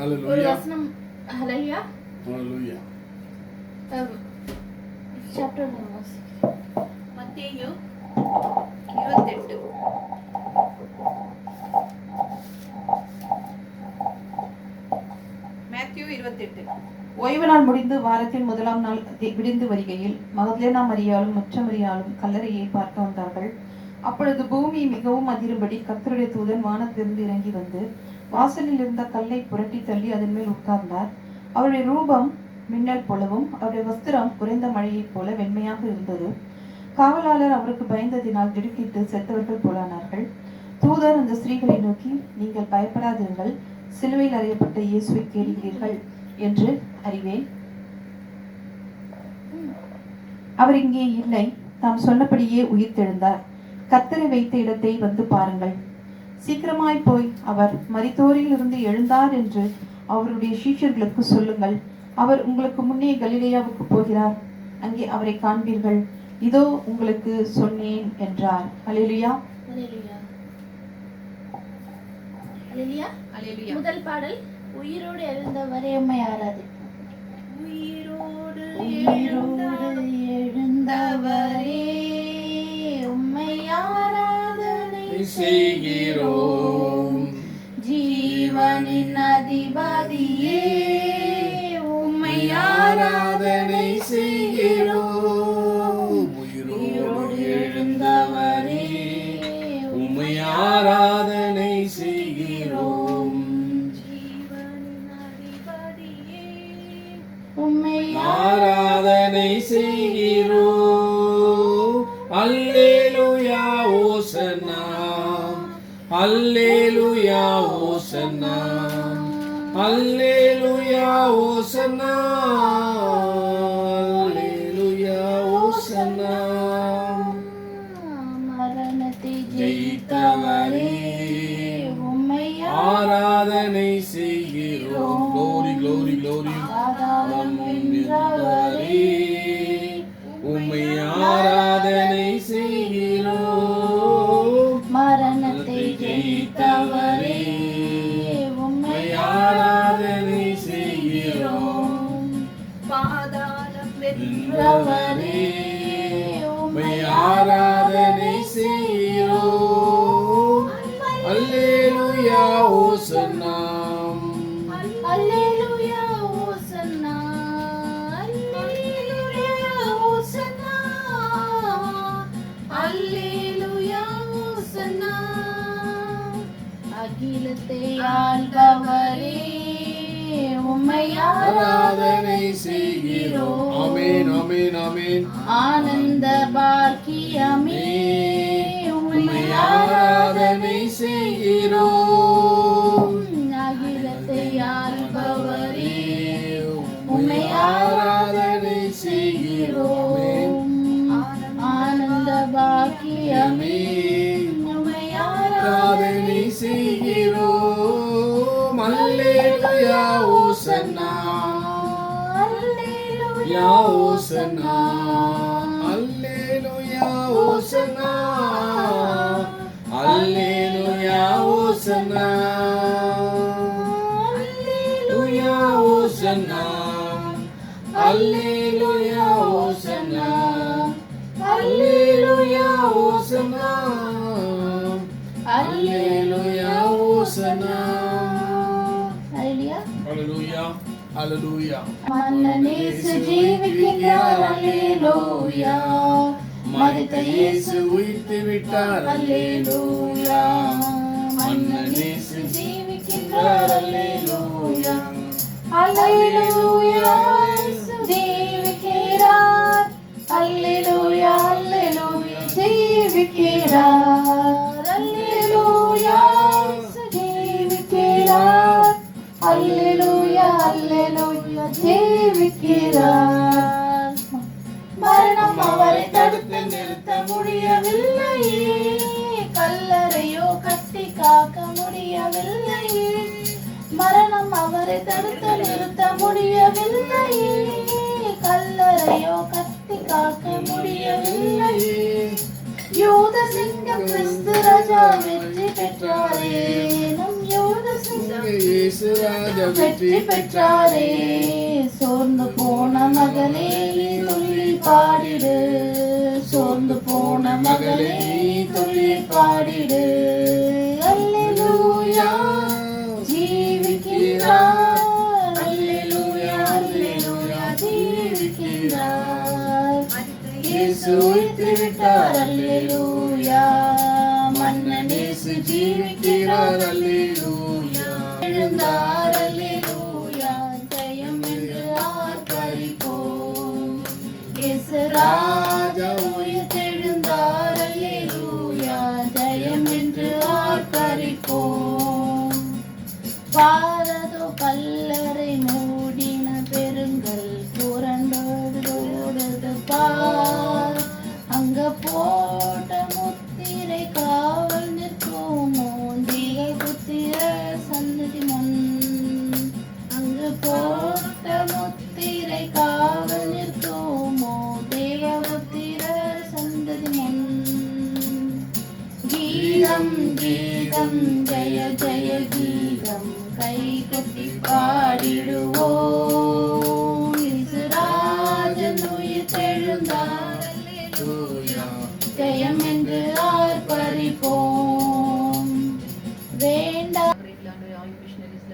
ஒரு வசனம். ஹல்லேலூயா. ஹல்லேலூயா. சாப்டர் மத்தேயு 28. மேத்யூ 28. ஓய்வு நாள் முடிந்து வாரத்தின் முதலாம் நாள் விடிந்து வருகையில் மகதலேனா மரியாளும் மற்ற மரியாளும் கல்லறையை பார்க்க வந்தார்கள். அப்பொழுது பூமி மிகவும் அதிரும்படி கர்த்தருடைய தூதன் வானத்திலிருந்து இறங்கி வந்து வாசலில் இருந்த கல்லை புரட்டி தள்ளி அதன் மேல் உட்கார்ந்தார். அவருடைய ரூபம் மின்னல் போலவும் அவருடைய வஸ்திரம் குறைந்த மழையைப் போல வெண்மையாக இருந்தது. காவலாளர் அவருக்கு பயந்ததினால் திடுக்கிட்டு செத்தவர்கள் போலானார்கள். தூதர் அந்த ஸ்திரீகளை நோக்கி, நீங்கள் பயப்படாதீர்கள், சிலுவையில் அறையப்பட்ட இயேசுவை தேடுகிறீர்கள் என்று அறிவேன். அவர் இங்கே இல்லை, தாம் சொன்னபடியே உயிர்த்தெழுந்தார். கர்த்தரை வைத்த இடத்தை வந்து பாருங்கள். சீக்கிரமாய் போய் அவர் மரித்தோரில் இருந்து எழுந்தார் என்று அவருடைய சீஷர்களுக்கு சொல்லுங்கள். அவர் உங்களுக்கு முன்னே கலிலேயாவுக்கு போகிறார், அங்கே அவரை காண்பீர்கள். இதோ உங்களுக்கு சொன்னேன் என்றார். அல்லேலூயா. அல்லேலூயா. அல்லேலூயா. அல்லேலூயா. முதல் பாடல். உயிரோடு எழுந்தவரே உம்மை ஆராதி. உயிரோடு எழுந்தவரே உம்மை ஆராதனை செய்கிறோம். ஜீவனின் அதிபதியே உம்மை ஆராதனை செய்கிறோம். உயிரோடு எழுந்தவரே உம்மை ஆராதனை செய்கிறோம். ஜீவனின் அதிபதியே உம்மை ஆராதனை செய்கிறோம். அல்லேலூயா ஓசன்னா, அல்லேலூயா ஓசன்னா, அல்லேலூயா ஓசன்னா, அல்லேலூயா ஓசன்னா. மரணத்தை ஜெயித்தவரே உம்மை ஆராதனை செய்கிறோம். Glory, glory, glory. ஆதாரம் வென்றவரே உம்மை ஆராதனை செய்கிறோம். மரணத்தை ஜெயித்தவரே உம்மை ஆராதனை செய்கிறோம். பாதாளம் வென்றவரே உம்மை ஆராதனை செய்கிறோம். அல்லேலூயா ஓசன்னா, அல்லேலூயா ஓசன்னா, அல்லேலூயா ஓசன்னா, அல்லேலூயா ஓசன்னா. அகிலத்தை ஆள்பவரே உம்மை ஆராதனை செய்கிறோம். ஆமென், ஆமென், ஆமென். ஆனந்த பாக்கியமே உம்மை ஆராதனை செய்கிறோம். அகிலத்தை ஆள்பவரே உம்மை ஆராதனை செய்கிறோம். ஆனந்த பாக்கியமே உம்மை ஆராதனை செய்கிறோம். அல்லேலூயா ஓசன்னா, அல்லேலூயா ஓசன்னா, அல்லேலூயா ஓசன்னா, அல்லேலூயா ஓசன்னா, அல்லேலூயா ஓசன்னா, அல்லேலூயா ஓசன்னா, அல்லேலூயா ஓசன்னா, அல்லேலூயா ஓசன்னா. அல்லேலூயா. Hallelujah. Hallelujah. மன்னனே ஜீவிக்கிறார். அல்லேலூயா. மரித்த இயேசு உயிர்த்து விட்டார். அல்லேலூயா. மன்னனே ஜீவிக்கிறார். அல்லேலூயா. அல்லேலூயா. ஜீவிக்கிறார். அல்லேலூயா. அல்லேலூயா. ஜீவிக்கிறார். அல்லேலூயா. ஜீவிக்கிறார். அல்லேலூயா. அல்லேலூயா. ஜீவிக்கிறார். மரணம் அவரை தடுத்து நிறுத்த முடியவில்லையே, கல்லறையோ கட்டி காக்க முடியவில்லையே. மரணம் அவரை தடுத்து நிறுத்த முடியவில்லையே, கல்லறையோ கட்டி காக்க முடியவில்லையே. யூத சிங்கம் கிறிஸ்து ராஜா வெற்றி பெற்றாரே, நம் யூத உங்க இயேசு ராஜா வெற்றி பெற்றாரே. சோர்ந்து போன மகளே நீ துள்ளி பாடிடு, சோர்ந்து போன மகளே நீ துள்ளி பாடிடு. அல்லேலூயா ஜீவிக்கிறார், அல்லேலூயா அல்லேலூயா ஜீவிக்கிறார். இயேசு உயிர்த்து விட்டார், அல்லேலூயா. மன்னன் இயேசு ஜீவிக்கிறார், அல்லேலூயா. எழுந்தார், அல்லேலூயா. ஜெயம் என்று ஆர்ப்பரிப்போம். இயேசு ராஜா உயிர்த்தெழுந்தார், அல்லேலூயா. ஜெயம் என்று ஆர்ப்பரிப்போம். பாரதோ கல்லறை மூடின பெருங்கல் புரண்டோடுது பார். அங்க போட்ட முத்திரை காவல் நிற்கும் மோந்திகள் புத்திர சன்னதி முன். அங்கு போட்ட முத்திரை காவல் நிற்கும் தேவ புத்திர சந்ததி முன். கீதம் கீதம் ஜெய ஜெய கீதம் கை கொட்டி பாடிடுவோம். இசுராஜன் உயிர்த்தெழுந்தார், அல்லேலூயா. ஜெயம் என்று ஆர்ப்பரிப்போம். வேண்டாம் ஆயில் மிஷனரிஸ்ல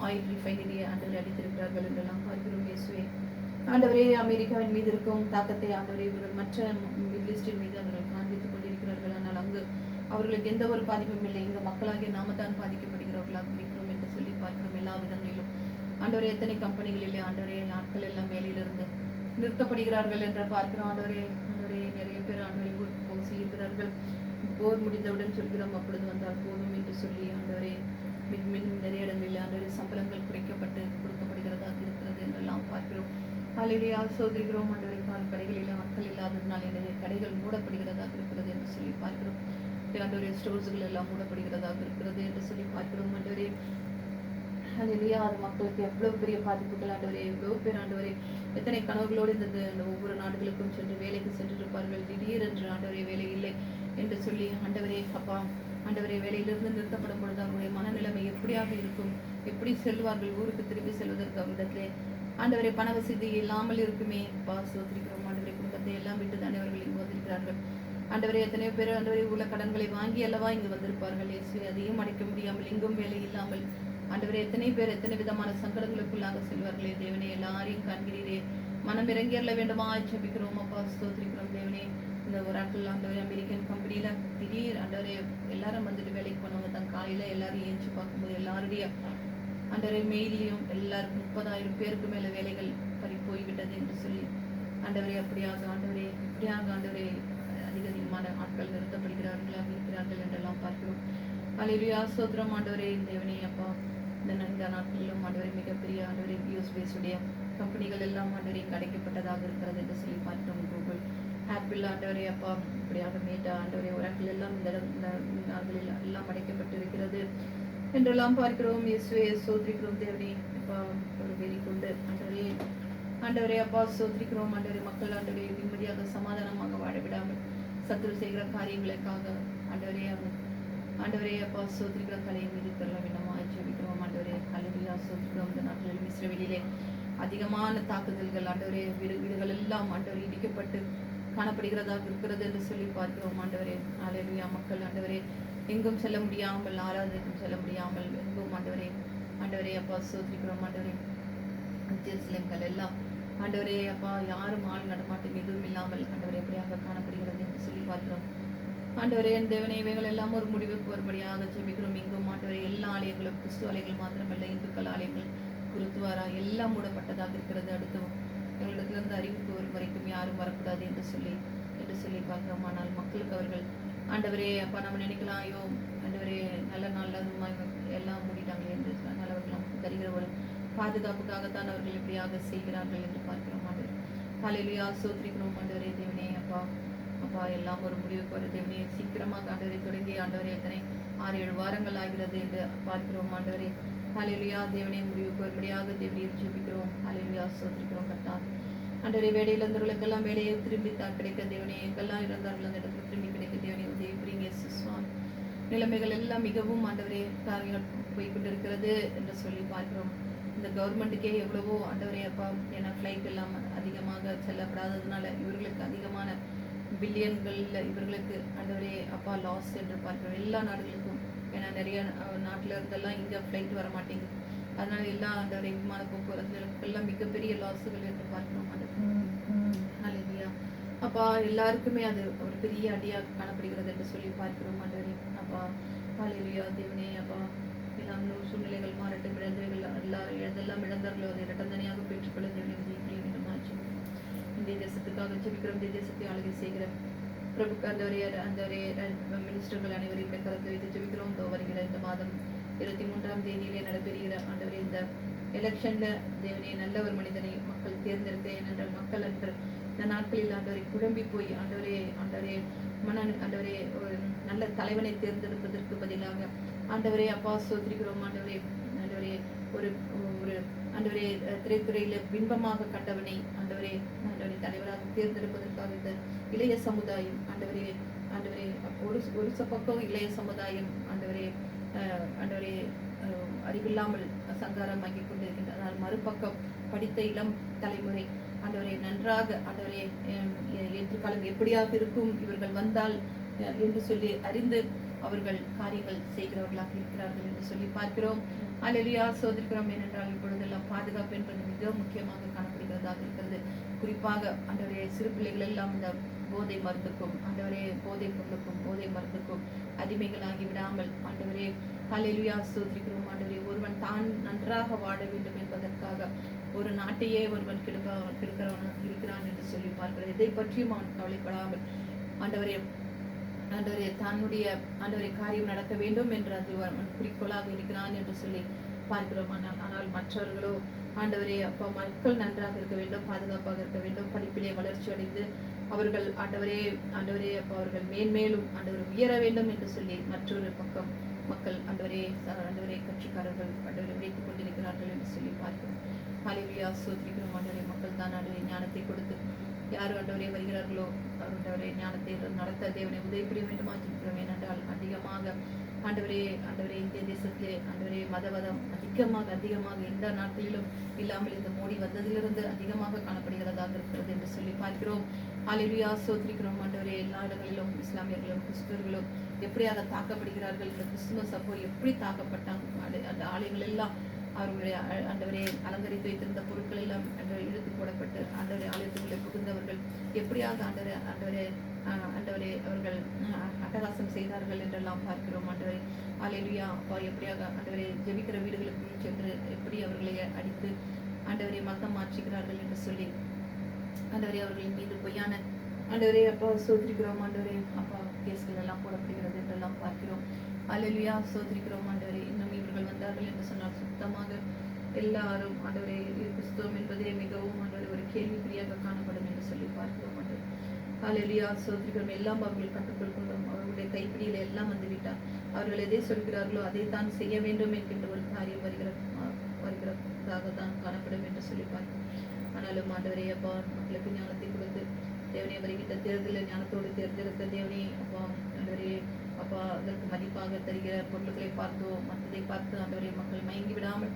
ஆயில் ரிஃபைனரி ஆண்டவரை அடித்திருக்கிறார்கள் என்றெல்லாம் பார்க்கிறோம். இயேசுவே ஆண்டவரே, அமெரிக்காவின் மீது இருக்கும் தாக்கத்தை ஆண்டவரே இவர்கள் மற்ற மிடில் ஈஸ்டின் மீது அவர்கள் காண்பித்துக் கொண்டிருக்கிறார்கள். ஆனால் அங்கு அவர்களுக்கு எந்த ஒரு பாதிப்பும் இல்லை. இங்கு மக்களாகிய நாம தான் பாதிக்கப்படுகிறவர்களாக இருக்கிறோம் என்று சொல்லி பார்க்கிறோம். எல்லா விதங்களிலும் ஆண்டவரே, எத்தனை கம்பெனிகளிலே ஆண்டவரே ஆட்கள் எல்லாம் வேலையிலிருந்து நிறுத்தப்படுகிறார்கள் என்று பார்க்கிறோம். ஆண்டவரே ஆண்டவரே நிறைய பேர் ஆண்டவரை ஊருக்கு போக செய்கிறார்கள். போர் முடிந்தவுடன் சொல்கிறோம், அப்பொழுது வந்தால் போதும் என்று சொல்லி ஆண்டவரே மின்மின் நிறைய இடங்களில் ஆண்டவரே சம்பளங்கள் குறைக்கப்பட்டு கொடுக்கப்படுகிறதாக இருக்கிறது என்றெல்லாம் பார்க்கிறோம். அல்லேலூயா சோதரிக்கிறோம். ஆண்டவரை பால் கடைகளில் ஆட்கள் இல்லாததுனால் என்னுடைய கடைகள் மூடப்படுகிறதாக இருக்கிறது என்று சொல்லி பார்க்கிறோம். ஆண்டவரே ஸ்டோர்ஸ்கள் எல்லாம் மூடப்படுகிறதாக இருக்கிறது என்று சொல்லி பார்க்கிறோம். ஆண்டவரே அல்லேலூயா, அது மக்களுக்கு எவ்வளவு பெரிய பாதிப்புகள் ஆண்டவரே, எவ்வளவு பேர் ஆண்டவரே எத்தனை கனவுகளோடு இந்த ஒவ்வொரு நாடுகளுக்கும் சென்று வேலைக்கு சென்றிருப்பார்கள். திடீரென்று ஆண்டவரே வேலை இல்லை என்று சொல்லி ஆண்டவரே அப்பா ஆண்டவரே வேலையிலிருந்து நிறுத்தப்படும் பொழுது அவருடைய மனநிலைமை எப்படியாக இருக்கும், எப்படி செல்வார்கள் ஊருக்கு திரும்பி செல்வதற்கு அவரிடத்திலே ஆண்டவரே பண வசதி இல்லாமல் இருக்குமே. அப்பா சோதரிக்கிறோம் ஆண்டவரே, குடும்பத்தை எல்லாம் விட்டு தானே அவர்கள் இங்கு வந்திருக்கிறார்கள். ஆண்டவரே எத்தனையோ பேர் ஆண்டவரே உள்ள கடன்களை வாங்கி அல்லவா இங்கு வந்திருப்பார்கள். இயேசு அதையும் அடைக்க முடியாமல் இங்கும் வேலை இல்லாமல் ஆண்டவரே எத்தனை பேர் எத்தனை விதமான சங்கடங்களுக்குள்ளாக செல்வார்களே. தேவனே எல்லாரையும் காண்கிறீரே, மனம் இறங்கியறல வேண்டுமா ஜெபிக்கிறோம். அப்பா ஸ்தோத்திரிக்கிறோம் தேவனே. இந்த ஒரு ஆட்கள் ஆண்டவரே அமெரிக்கன் கம்பெனியில திடீர் ஆண்டவரே எல்லாரும் வந்துட்டு வேலைக்கு போனவங்க தான் காலையில எல்லாரும் ஏஞ்சி பார்க்கும்போது எல்லாருடைய ஆண்டவரே மெயிலையும் எல்லாருக்கும் 30,000 பேருக்கு மேல வேலைகள் பறி போய்விட்டது என்று சொல்லி ஆண்டவரே அப்படியாக ஆண்டவரே இப்படியாக ஆண்டவரே அதிகமான ஆட்கள் நிறுத்தப்படுகிறார்களாக இருக்கிறார்கள் என்றெல்லாம் பார்க்கிறோம். அல்லேலூயா ஸ்தோத்திரம் ஆண்டவரே. தேவனே அப்பா இந்த நாட்களிலும் ஆண்டவரே மிகப்பெரிய ஆண்டவரே யூஎஸ்பேஸுடைய கம்பெனிகள் எல்லாம் ஆண்டவரே இங்கு அடைக்கப்பட்டதாக இருக்கிறது என்று சொல்லி பார்க்கிறோம். கூகுள் ஆப்பிள் ஆண்டவரே அப்பா இப்படியாக மேட்டா ஆண்டவரே ஒராக்கள் எல்லாம் இந்த நாட்களில் எல்லாம் அடைக்கப்பட்டு இருக்கிறது என்றெல்லாம் பார்க்கிறோம். இயேசுவே ஸ்தோத்திரிக்கிறோம் தேவனே அப்பா ஒரு வெறி கொண்டு ஆண்டவரே அப்பா ஸ்தோத்திரிக்கிறோம். ஆண்டவரே மக்கள் ஆண்டவரே நிம்மதியாக சமாதானமாக வாழ விடாமல் சத்துரு செய்கிற காரியங்களுக்காக ஆண்டவரே அப்பா ஸ்தோத்திரிக்கிற தலையை மீது தள்ள வேண்டாமா ஜெபிக்கிறோம். ஆண்டவரே அல்லேலூயா ஸ்தோத்திரிக்கிறோம். இந்த நாட்களில் இஸ்ரவேலிலே அதிகமான தாக்குதல்கள் ஆண்டவரே வீடுகள் எல்லாம் ஆண்டவரே இடிக்கப்பட்டு காணப்படுகிறதாக இருக்கிறது என்று சொல்லி பார்க்கிறோம். ஆண்டவரே அல்லேலூயா மக்கள் ஆண்டவரே எங்கும் செல்ல முடியாமல் ஆராதனைக்கும் செல்ல முடியாமல் எங்கும் ஆண்டவரே அப்பா ஸ்தோத்திரிக்கிறோம். ஆண்டவரே ஜெருசலேம்கள் எல்லாம் ஆண்டவரே அப்பா யாரும் ஆள் நடமாட்டம் எதுவும் இல்லாமல் ஆண்டவரே எப்படியாக காணப்படுகிறது என்று சொல்லி பார்க்கிறோம். ஆண்டவரே என் தேவனே இவைகள் எல்லாம் ஒரு முடிவுக்கு வரும்படியாக ஜெபிக்கிறோம். இங்கும் ஆண்டவரே எல்லா ஆலயங்களும் கிறிஸ்துவ ஆலயங்கள் மாத்திரமல்ல இந்துக்கள் ஆலயங்கள் குருத்துவாரா எல்லாம் மூடப்பட்டதாக இருக்கிறது. அடுத்து எங்களிடத்திலிருந்து அறிவிப்பு வரும் வரைக்கும் யாரும் வரக்கூடாது என்று சொல்லி பார்க்கிறோம். ஆனால் மக்களுக்கு அவர்கள் ஆண்டவரே அப்பா நம்ம நினைக்கலாம், ஐயோ ஆண்டவரே நல்ல நாள் எல்லாம் மூடிட்டாங்களே என்று சொன்னால் அவர்கள் நமக்கு தருகிற ஒரு பாதுகாப்புக்காகத்தான் அவர்கள் இப்படியாக செய்கிறார்கள் என்று பார்க்கிறோம். ஆண்டவர் அல்லேலூயா ஸ்தோத்திரிக்கிறோம். ஆண்டவரே தேவனே அப்பா எல்லாம் ஒரு முடிவுக்கு வர தேவனே சீக்கிரமாக ஆண்டவரை தொடங்கி ஆண்டவரே எத்தனை 6-7 வாரங்கள் ஆகிறது என்று பார்க்கிறோம். ஆண்டவரே அல்லேலூயா தேவனே முடிவுக்கு வரும்படியாக தேவனையை ஜெபிக்கிறோம். அல்லேலூயா ஸ்தோத்திரிக்கிறோம். கர்த்தா ஆண்டவரே வேலையில் இருந்தவர்களுக்கெல்லாம் வேலையை திரும்பி கிடைக்க தேவனே எங்கெல்லாம் இருந்தார்கள் அந்த இடத்துல திரும்பி கிடைக்க தேவனே உதவி புரியுங்க சுவாமி. நிலைமைகள் எல்லாம் மிகவும் ஆண்டவரே காரியங்கள் போய்கொண்டிருக்கிறது என்று சொல்லி பார்க்கிறோம். இந்த கவர்மெண்ட்டுக்கே எவ்வளவோ ஆண்டவரே அப்பா, ஏன்னா ஃப்ளைட் எல்லாம் அதிகமாக செல்லப்படாததுனால இவர்களுக்கு அதிகமான பில்லியன்களில் இவர்களுக்கு ஆண்டவரே அப்பா லாஸ் என்று பார்க்கிறோம். எல்லா நாடுகளுக்கும், ஏன்னா நிறைய நாட்டில் இருந்தெல்லாம் இங்கே ஃப்ளைட் வர மாட்டேங்குது. அதனால எல்லா ஆண்டவரே விமான போக்குவரத்துகளுக்கெல்லாம் மிகப்பெரிய லாஸுகள் என்று பார்க்கிறோம். அல்லேலூயா அப்பா, எல்லாருக்குமே அது ஒரு பெரிய அடியாக காணப்படுகிறது என்று சொல்லி பார்க்கிறோம். ஆண்டவரே அப்பா, அல்லேலூயா தேவனே அப்பா, எல்லாம் சூழ்நிலைகள் மாறட்டும், இழந்தவைகள் எல்லாரும் எதெல்லாம் இழந்தார்களோ அதை இரட்டந்தனையாக பெற்றுக்கொள்ள தேவனே உதவி வேண்டும். இந்திய தேசத்துக்காக ஜெபிக்கிறோம். இந்திய தேசத்தை ஆளுகை செய்கிற பிரபுக்கு அந்த மினிஸ்டர்கள் அனைவரையும் கருத்து வைத்து ஜெபிக்கிறோம். வருகிற இந்த மாதம் 23ஆம் தேதியிலே நடைபெறுகிற ஆண்டவரே இந்த எலெக்ஷன்ல தேவனே நல்ல ஒரு மனிதனை மக்கள் தேர்ந்தெடுக்க, ஏனென்றால் மக்கள் அன்று இந்த நாட்களில் ஆண்டவரை குழம்பி போய் ஆண்டவரே ஆண்டவரே ஒரு நல்ல தலைவனை தேர்ந்தெடுப்பதற்கு பதிலாக ஆண்டவரே அப்பா சோதரிக்கிறோம். ஆண்டவரே ஒரு ஆண்டவரே திரைத்துறையில பிம்பமாக கண்டவனை ஆண்டவரே தலைவராக தேர்ந்தெடுப்பதற்காக இந்த இளைய சமுதாயம் ஆண்டவரே ஒரு பக்கம் இளைய சமுதாயம் ஆண்டவரே அறிவில்லாமல் சங்காரமாக்கி கொண்டிருக்கின்றனர். மறுபக்கம் படித்த இளம் தலைமுறை ஆண்டவரே நன்றாக ஆண்டவரே எதிர்காலம் எப்படியாக இருக்கும் இவர்கள் வந்தால் என்று சொல்லி அறிந்து அவர்கள் காரியங்கள் செய்கிறவர்களாக இருக்கிறார்கள் என்று சொல்லி பார்க்கிறோம். அல்லேலூயா சோதரிக்கிறோம். ஏனென்றால் இப்பொழுதெல்லாம் பாதுகாப்பு என்பது மிக முக்கியமாக காணப்படுகிறதாக இருக்கிறது. குறிப்பாக ஆண்டவரே சிறு பிள்ளைகள் எல்லாம் இந்த போதை மருந்துக்கும் போதை பொருளுக்கும் போதை மருந்துக்கும் அடிமைகளாகி விடாமல் ஆண்டவரே அல்லேலூயா சோதரிக்கிறோம். ஆண்டவரே ஒருவன் தான் நன்றாக வாழ வேண்டும் என்பதற்காக ஒரு நாட்டையே ஒருவன் கெடுக்கிறவன் இருக்கிறான் என்று சொல்லி பார்க்கிறோம். இதை பற்றியும் அவன் கவலைப்படாமல் ஆண்டவரே தன்னுடைய காரியம் நடக்க வேண்டும் என்று அது குறிக்கோளாக இருக்கிறான் என்று சொல்லி பார்க்கிறோம். ஆனால் மற்றவர்களோ ஆண்டவரே அப்பா, மக்கள் நன்றாக இருக்க வேண்டும், பாதுகாப்பாக இருக்க வேண்டும், படிப்பிலே வளர்ச்சி அடைந்து அவர்கள் ஆண்டவரே அப்பா அவர்கள் மேன்மேலும் உயர வேண்டும் என்று சொல்லி மற்றொரு பக்கம் மக்கள் ஆண்டவரே கட்சிக்காரர்கள் உழைத்துக் கொண்டிருக்கிறார்கள் என்று சொல்லி பார்க்கிறோம். அல்லேலூயா சோதரிக்கிறோம். மக்கள் தான் ஞானத்தை கொடுத்து யார் வருகிறார்களோ அவருடைய ஞானத்தை நடத்த தேவனை உதவி புரிய வேண்டுமா ஜெபிக்கிறோம். ஏனென்றால் அதிகமாக இந்திய தேசத்திலே மதவாதம் அதிகமாக எந்த நாட்டிலும் இல்லாமல் இந்த மோடி வந்ததிலிருந்து அதிகமாக காணப்படுகிறதாக இருக்கிறது என்று சொல்லி பார்க்கிறோம். அல்லேலூயா சோதரிக்கிறோம். எல்லா இடங்களிலும் இஸ்லாமியர்களும் கிறிஸ்தவர்களும் எப்படியாக தாக்கப்படுகிறார்கள். இந்த கிறிஸ்துமஸ் அப்போ எப்படி தாக்கப்பட்டாங்க. அந்த ஆலயங்கள் எல்லாம் அவர்களுடைய அலங்கரித்து வைத்திருந்த பொருட்கள் எல்லாம் இழுத்து போடப்பட்டு ஆலயத்துக்குள்ளே புகுந்தவர்கள் எப்படியாக அவர்கள் அட்டகாசம் செய்தார்கள் என்றெல்லாம் பார்க்கிறோம். அல்லேலூயா அப்பா, எப்படியாக ஜெபிக்கிற வீடுகளுக்கு சென்று எப்படி அவர்களை அடித்து மதம் மாற்றுகிறார்கள் என்று சொல்லி அவர்களின் மீது பொய்யான அப்பா சோதரிக்கிறோம். அப்பா கேஸ்கள் எல்லாம் போடப்படுகிறது என்றெல்லாம் பார்க்கிறோம். அல்லேலூயா சோதரிக்கிறோம். இன்னும் இவர்கள் வந்தார்கள் என்று சொன்னால் சுத்தமாக எல்லாரும் கிறிஸ்துவம் என்பதே மிகவும் ஒரு கேள்விக்குறியாக காணப்படும் என்று சொல்லி பார்க்கிறோம். அல்லேலூயா சோதரிக்கிறோம். எல்லாம் அவர்கள் கட்டுக்குள் கொண்டும் அவர்களுடைய கைப்பிடியில எல்லாம் வந்துவிட்டார். அவர்கள் எதை சொல்கிறார்களோ அதை தான் செய்ய வேண்டும் என்கின்ற ஒரு காரியம் வருகிறதாக தான் காணப்படும் என்று சொல்லி பார்க்கிறோம். ஆனாலும் அப்பா மக்களுக்கு ஞானத்தை கொடுத்து தேவனை வருகின்ற தேர்தலில் ஞானத்தோடு தேர்ந்தெடுத்த தேவனை அப்பா அதற்கு மதிப்பாக தருகிற பொருட்களை பார்த்தோ மற்றதை பார்த்து மக்கள் மயங்கி விடாமல்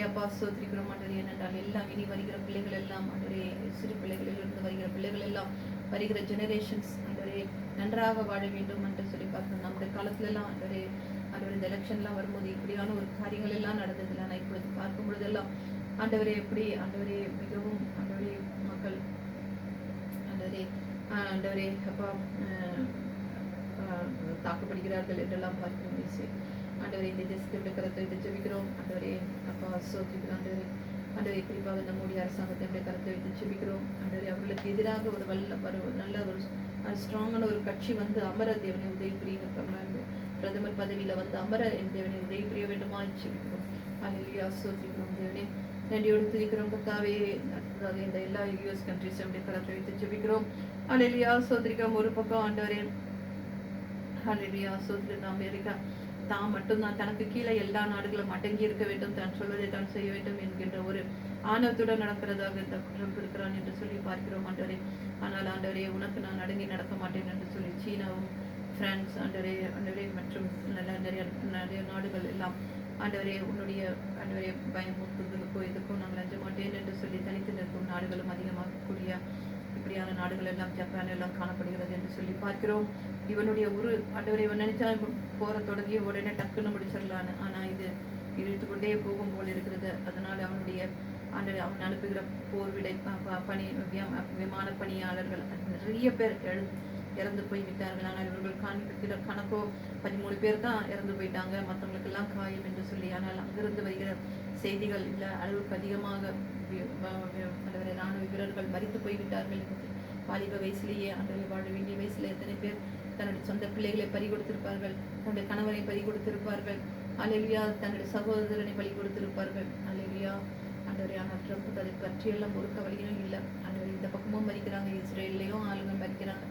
அப்பா சோதரிக்கிறோம். ஏனென்றால் எல்லாம் இனி வருகிற பிள்ளைகள் எல்லாம் சிறு பிள்ளைகளிலிருந்து வருகிற பிள்ளைகள் எல்லாம் வருகிற ஜெனரேஷன்ஸ் நன்றாக வாழ வேண்டும் என்று சொல்லி பார்த்தோம். நம்முடைய காலத்துல எல்லாம் இந்த எலெக்ஷன்லாம் வரும்போது இப்படியான ஒரு காரியங்கள் எல்லாம் நடந்ததில்லை. ஆனால் இப்பொழுது பார்க்கும் பொழுதெல்லாம் எப்படி மிகவும் மக்கள் அப்பா தாக்கப்படுகிறார்கள் என்றெல்லாம் பார்க்கிறோம். இந்த தேசத்தை கருத்தை வைத்து ஜெபிக்கிறோம். அப்பா சோதரிக்கிறோம். குறிப்பாக இந்த மோடி அரசாங்கத்தை கருத்தை வைத்து ஜெபிக்கிறோம். அவர்களுக்கு எதிராக ஒரு நல்ல ஒரு ஸ்ட்ராங்கான ஒரு கட்சி வந்து அமர தேவனை உதவி புரிய பிரதமர் பதவியில வந்து அமர தேவனை உதவி புரிய வேண்டுமா ஜெபிக்கிறோம். அல்லேலூயா சோதரிக்கிறோம். தேவனே நன்றியோடு துதிக்கிறோம். கர்த்தாவே இந்த எல்லா யூஎஸ் கண்ட்ரிஸ் கருத்தை வைத்து ஜெபிக்கிறோம். அல்லேலூயா சோதரிக்கிறோம். ஒரு பக்கம் அல்லேலூயா சோதரிக்கிறோம். அமெரிக்கா தான் மட்டும்தான் தனக்கு கீழே எல்லா நாடுகளும் அடங்கி இருக்க வேண்டும், தான் சொல்வதை தான் செய்ய வேண்டும் என்கின்ற ஒரு ஆணவத்துடன் நடக்கிறதாக இந்த குற்றம் இருக்கிறான் என்று சொல்லி பார்க்கிறோம். ஆனால் உனக்கு நான் அடங்கி நடக்க மாட்டேன் என்று சொல்லி சீனாவும் பிரான்ஸ் ஆண்டவரே மற்றும் நிறைய நிறைய நாடுகள் எல்லாம் ஆண்டவரே உன்னுடைய ஆண்டவரே பயமுறுத்துதலுக்கோ இதுக்கும் நாங்கள் அஞ்ச மாட்டேன் என்று சொல்லி தனித்து நிற்கும் நாடுகளும் அதிகமாக கூடிய இப்படியான நாடுகள் எல்லாம் ஜப்பான் எல்லாம் காணப்படுகிறது என்று சொல்லி பார்க்கிறோம். இவனுடைய ஆண்டவரை இவன் நினைச்சா போற தொடங்கி உடனே டக்குன்னு முடிச்சிடலான்னு, ஆனா இது இழுத்து கொண்டே போகும் போல் இருக்கிறது. அதனால அவன் அனுப்புகிற போர்விடை விமான பணியாளர்கள் நிறைய பேர் இறந்து போய் விட்டார்கள். ஆனால் இவர்கள் காண்பிக்கிற கணக்கோ 13 பேர் தான் இறந்து போயிட்டாங்க, மற்றவங்களுக்கு எல்லாம் காயம் என்று சொல்லி. ஆனால் அங்கிருந்து வருகிற செய்திகள் இல்லை, அளவுக்கு அதிகமாக ராணுவ வீரர்கள் மரித்து போய்விட்டார்கள். வாலிப வயசுலேயே ஆண்டவரை வாழ வேண்டிய வயசுல எத்தனை பேர் தன்னுடைய சொந்த பிள்ளைகளை பறி கொடுத்திருப்பார்கள், தன்னுடைய கணவனை பறி கொடுத்திருப்பார்கள், அல்லேலூயா, தன்னுடைய சகோதரனை பறி கொடுத்திருப்பார்கள். அல்லேலூயா ஆண்டவரே. ஆனால் ட்ரம்ப் அதை பற்றியெல்லாம் ஒரு கவலையும் இல்லை. ஆண்டவரை இந்த பக்கமும் மறிக்கிறாங்க, இஸ்ரேல்லையும் ஆளுங்க மறிக்கிறாங்க,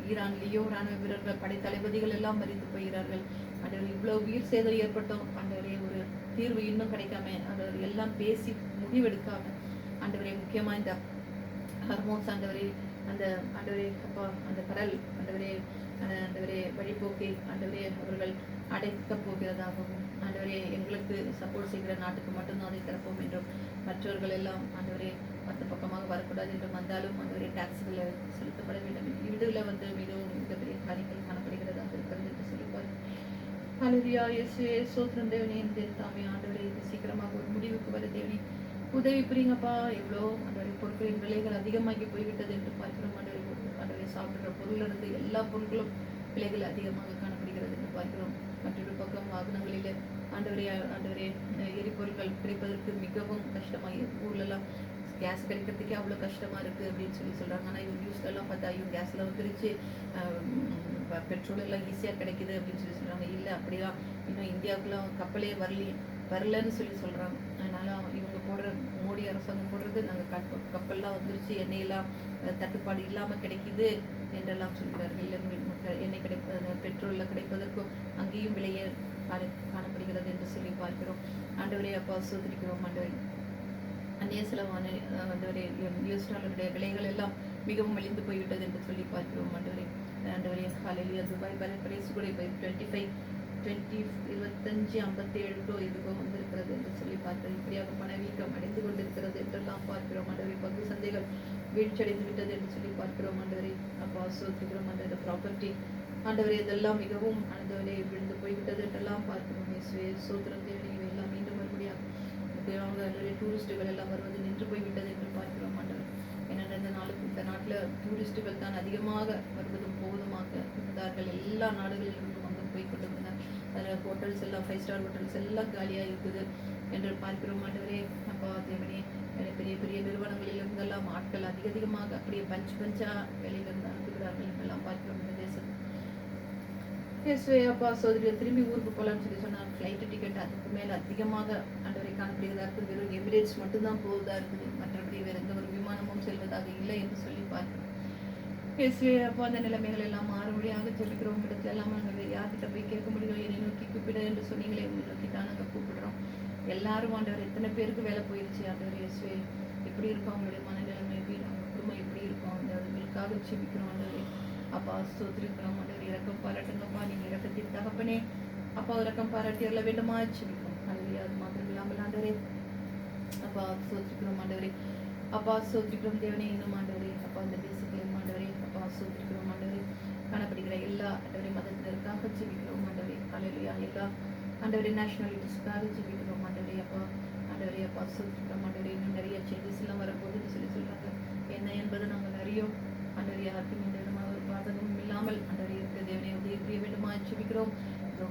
ஈரான்லேயும் ராணுவ வீரர்கள் படை தளபதிகள் எல்லாம் மறித்து போகிறார்கள். ஆண்டவரை இவ்வளவு உயிர் சேதம் ஏற்பட்டோம் ஆண்டவரே, ஒரு தீர்வு இன்னும் கிடைக்காம ஆண்டவர் எல்லாம் பேசி முடிவெடுக்காம ஆண்டவரே, முக்கியமா இந்த ஹர்மோன்ஸ் ஆண்டவரே, அந்த ஆண்டவரே அப்பா அந்த கடல் ஆண்டவரே வழிபோக்கி ஆண்டவரே அவர்கள் அடைக்கப் போகிறதாகவும் ஆண்டவரே எங்களுக்கு சப்போர்ட் செய்கிற நாட்டுக்கு மட்டும்தான் அதை திறப்போம் என்றும், மற்றவர்கள் எல்லாம் ஆண்டவரே மற்ற பக்கமாக வரக்கூடாது என்றும், வந்தாலும் ஆண்டவரே டாக்ஸ்களை செலுத்தப்பட வேண்டும். வீடுல மிகவும் மிகப்பெரிய காரியங்கள் காணப்படுகிறதாக இருக்கிறது என்று சொல்லிப்பார். அல்லேலூயா. இயேசுவே ஸ்தோத்திரம் தேவனே. இந்த தாமே ஆண்டவரே இது சீக்கிரமாக ஒரு முடிவுக்கு வர தேவனே உதவி புரியுங்கப்பா. எவ்வளோ ஆண்டவரை பொருட்களின் விலைகள் அதிகமாகி போய்விட்டது என்று பார்க்கிறோம். ஆண்டவரை சாப்பிடுற பொருள் இருந்து எல்லா பொருட்களும் விலைகள் அதிகமாக காணப்படுகிறது என்று பார்க்கிறோம். மற்றொரு பக்கம் வாகனங்களில் ஆண்டவரே எரிபொருட்கள் கிடைப்பதற்கு மிகவும் கஷ்டமாக, ஊர்லெல்லாம் கேஸ் கிடைக்கிறதுக்கே அவ்வளோ கஷ்டமா இருக்கு அப்படின்னு சொல்லி சொல்றாங்க. ஆனால் இவங்க நியூஸ்லாம் பார்த்தா ஐயோ கேஸ்ல வந்துருச்சு, பெட்ரோல் எல்லாம் ஈஸியாக கிடைக்குது அப்படின்னு சொல்லி சொல்றாங்க. இல்லை அப்படியா, இன்னும் இந்தியாவுக்குலாம் கப்பலே வரலன்னு சொல்லி சொல்றாங்க. அதனால இவங்க மோடி அரசாங்கம் போடுறது நாங்கள் கப்பல்லாம் வந்துருச்சு, எண்ணெயெல்லாம் தட்டுப்பாடு இல்லாமல் கிடைக்குது என்றெல்லாம் சொல்கிறார்கள். எண்ணெய் பெட்ரோலில் கிடைப்பதற்கும் அங்கேயும் விலையே காணப்படுகிறது என்று சொல்லி பார்க்கிறோம். ஆண்டவரே அப்பா சோதரிக்கிறோம். ஆண்டவரே அந்நிய செலவான யூஎஸ் டாலருடைய விலைகள் எல்லாம் மிகவும் மலிந்து போய்விட்டது என்று சொல்லி பார்க்கிறோம். ஆண்டவரே காலையிலேயே துபாய் பிரைஸ் கூட இப்போ 25-57 இதுக்கும் வந்திருக்கிறது என்று சொல்லி பார்க்கிறோம். இப்படியாக பணவீக்கம் அடைந்து கொண்டிருக்கிறது என்றெல்லாம் பார்க்கிறோம். ஆண்டவரை பங்கு சந்தைகள் வீழ்ச்சியடைந்து விட்டது என்று சொல்லி பார்க்கிறோம். ஆண்டவரை அப்பா சோதிக்கிறோம். ஆண்டவரை ப்ராப்பர்ட்டி ஆண்டவரே இதெல்லாம் மிகவும் ஆண்டவரே விழுந்து போய்விட்டது என்றெல்லாம் பார்க்கிறோம். சோத்திரம் தேவை இவையெல்லாம் மீண்டும் மறுபடியாக டூரிஸ்டுகள் எல்லாம் வருவது நின்று போய்விட்டது என்று பார்க்கிறோம். ஆண்டவர் ஏன்னா இந்த நாட்டில் டூரிஸ்டுகள் தான் அதிகமாக வருவதும் போவதுமாக இருந்தார்கள். எல்லா நாடுகளிலிருந்தும் வந்து போய் கொண்டிருந்தார். அதில் ஹோட்டல்ஸ் எல்லாம் 5 ஸ்டார் ஹோட்டல்ஸ் எல்லாம் காலியாக இருக்குது என்று பார்க்கிறோம். ஆண்டவரே அப்பா தேவனே, பெரிய பெரிய நிறுவனங்களில் இருந்தெல்லாம் ஆட்கள் அதிகமாக அப்படியே பஞ்சா வேலையிலிருந்து அனுப்புகிறார்கள் என்றெல்லாம் பார்க்கிறோம். இந்த தேசம் அப்பா சோதரியில் திரும்பி ஊருக்கு போகலான்னு சொல்லி சொன்னாங்க. ஃப்ளைட்டு டிக்கெட் அதுக்கு மேலே அதிகமாக ஆண்டவரை காணப்படுகிறதா இருக்குது. வெறும் எமிரேட்ஸ் மட்டும்தான் போவதா இருக்குது, மற்றபடி வேற எந்த ஒரு விமானமும் செல்வதாக இல்லை என்று சொல்லி பார்க்கிறோம். அப்போ அந்த நிலைமைகள் எல்லாம் மாறுபடியாக ஜெபிக்கிறோம். இடத்துல எல்லாம் நாங்கள் வேறு யார்கிட்ட போய் கேட்க முடியும், என்னை நோக்கி கூப்பிட என்று சொன்னீங்களே, உங்களை நோக்கி தான் நாங்கள் கூப்பிடுறோம். எல்லாரும் ஆண்டவர் எத்தனை பேருக்கு வேலை போயிடுச்சு ஆண்டவர் இயேசுவே, எப்படி இருக்கும் அவங்களுடைய மனநிலைமை, அவங்க குடும்பம் எப்படி இருக்கும், அவங்களுக்காக ஜெபிக்கிறோம். ஆண்டவரே அப்பா ஸ்தோத்திரிக்கிறோம். ஆண்டவர் இரக்கம் பாராட்டுங்கப்பா, நீங்கள் இரக்கத்தின் தகப்பனே அப்பா இரக்கம் பாராட்டி எல்லாம் வேண்டுமா ஜெபிக்கிறோம். அதுலேயே அது மாத்திரம் இல்லாமல் ஆண்டவரே அப்பா ஸ்தோத்திரிக்கிறோம். ஆண்டவரே அப்பா ஸ்தோத்திரிக்கிறோம் தேவனே. இன்னும் ஆண்டவரே அப்பா இந்த தேசத்திலும் ஆண்டவரே அப்பா ஸ்தோத்திரிக்கிறோம். ஆண்டவரே காணப்படுகிற எல்லா ஆண்டவரே மதத்தினருக்காக ஜெபிக்கிறோம். ஆண்டவரே அல்லேலூயா. எல்லா ஆண்டவரே நேஷனாலிட்டிஸ்க்காக ஜெபிக்கிறோம். ஆண்டவரே அப்பா ஸ்தோத்திரிக்கிறோம். ஆண்டவரே இன்னும் நிறைய சேஞ்சஸ் எல்லாம் வரப்போகுதுன்னு சொல்லி சொல்றாங்க. என்ன என்பது நாங்கள் அறியோம். ஆண்டவரே யாருக்கும் எந்த விதமான ஒரு பாதகமும் இல்லாமல் ஆண்டவரே இருக்க தேவனே உதவி புரிய வேண்டுமா ஜெபிக்கிறோம்.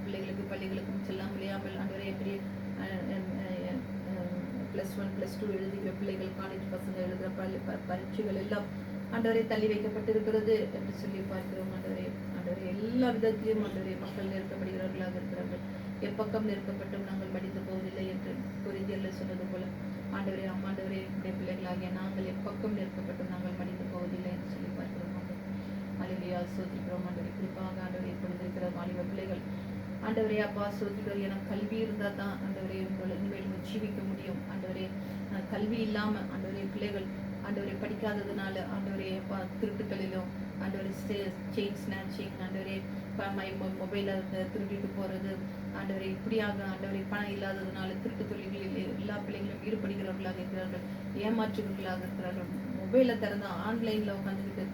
பிள்ளைகளுக்கு பள்ளிகளுக்கும் செல்லாம் முடியாமல் ஆண்டவரே எப்படி +1 +2 எழுதுகிற பிள்ளைகள், காலேஜ் பசங்க எழுதுகிற பரீட்சைகள் எல்லாம் ஆண்டவரை தள்ளி வைக்கப்பட்டிருக்கிறது என்று சொல்லி பார்க்கிறோம். ஆண்டவரே எல்லா விதத்திலும் ஆண்டவரே மக்கள் நெருக்கப்படுகிறவர்களாக இருக்கிறார்கள். எப்பக்கம் நெருக்கப்பட்டும் நாங்கள் மடித்து போவதில்லை என்று கொரிந்தியர்ல சொன்னது போல ஆண்டவரே அம்மாண்டவரே உடைய பிள்ளைகளாகிய நாங்கள் எப்பக்கம் நெருக்கப்பட்டும் நாங்கள் மடித்து போவதில்லை என்று சொல்லி பார்க்கிறோம். அல்லேலூயா சோதிக்கிறோம். ஆண்டவரை குறிப்பாக ஆண்டவரை கொடுத்திருக்கிற வாலிப பிள்ளைகள் ஆண்டவரே அப்பா சோதிக்கிறோம். எனக்கு கல்வி இருந்தால் தான் ஆண்டவரே உங்களை இனிமேல் ஜீவிக்க முடியும். ஆண்டவரே கல்வி இல்லாமல் ஆண்டவரே பிள்ளைகள் ஆண்டவரை படிக்காததுனால ஆண்டவரே அப்பா திருட்டுகளிலும் ஆண்டவரே செயின் ஸ்நாச்சிங், ஆண்டவரே மொபைலை திருடிட்டு போகிறது, ஆண்டவரை இப்படியாக ஆண்டவரை பணம் இல்லாததுனால திருட்டு தொழில்களில் எல்லா பிள்ளைங்களும் ஈடுபடுகிறவர்களாக இருக்கிறார்கள், ஏமாற்றுகிறவர்களாக இருக்கிறார்கள். மொபைலை திறந்து ஆன்லைனில் உட்காந்துக்கிட்டு